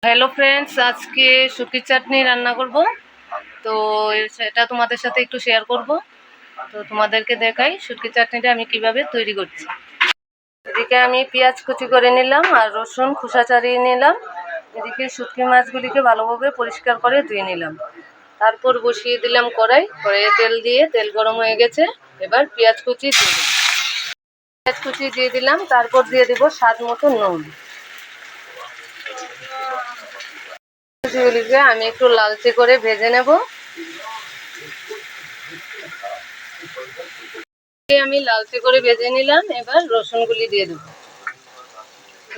Hello friends, আজকে শুটকির চাটনি রান্না করব। তো সেটা তোমাদের সাথে একটু শেয়ার করব। তো তোমাদেরকে দেখাই শুটকির চাটনিটা আমি কিভাবে তৈরি করছি। এদিকে আমি পেঁয়াজ কুচি করে নিলাম আর রসুন খোসা ছাড়িয়ে নিলাম। এদিকে শুটকি মাছগুলিকে ভালোভাবে পরিষ্কার করে ধুয়ে নিলাম। তারপর বসিয়ে দিলাম কড়াইয়ে তেল দিয়ে, তেল গরম হয়ে গেছে। এবার পেঁয়াজ কুচি দিয়ে দিলাম। পেঁয়াজ কুচি দিয়ে দিলাম, তারপর দিয়ে দেবো স্বাদ মতো নুন। সবজিগুলিকে আমি একটু লালচে করে ভেজে নেব। আমি লালচে করে ভেজে নিলাম। এবার রসুনগুলি দিয়ে দেব।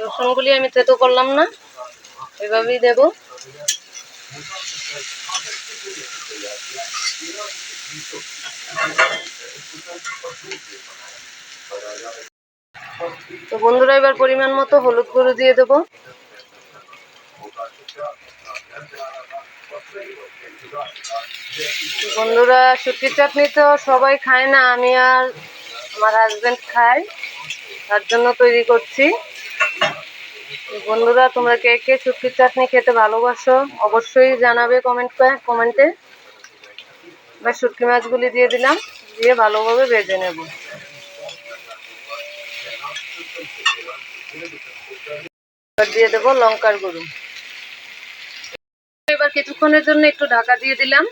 রসুনগুলি আমি থেতো করলাম না, এভাবেই দেব। তো বন্ধুরা, এবার পরিমাণ মতো হলুদ গুঁড়ো দিয়ে দেব। বন্ধুরা, শুটকির চাটনি তো সবাই খায় না, আমি আর আমার হাজবেন্ড খাই, তার জন্য তৈরি করছি। বন্ধুরা, তোমরা কে কে শুটকির চাটনি খেতে ভালোবাসো অবশ্যই জানাবে কমেন্টে। এবার শুটকি মাছগুলি দিয়ে দিলাম, দিয়ে ভালোভাবে ভেজে নেব। এবার দিয়ে দেবো লঙ্কার গুঁড়ো। এবার কিছুক্ষণের জন্য একটু ঢাকা দিয়ে দিলাম।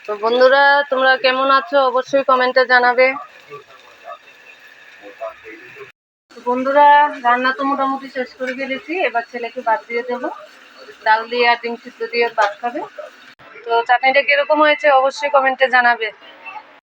তো বন্ধুরা, তোমরা কেমন আছো অবশ্যই কমেন্টে জানাবে। বন্ধুরা, রান্না তো মোটামুটি শেষ করে ফেলেছি। এবার ছেলেকে ভাত দিয়ে দেবো। ডাল দিয়ে আর ডিম সিদ্ধ দিয়ে ভাত খাবে। তো চাটনিটা কিরকম হয়েছে অবশ্যই কমেন্টে জানাবে।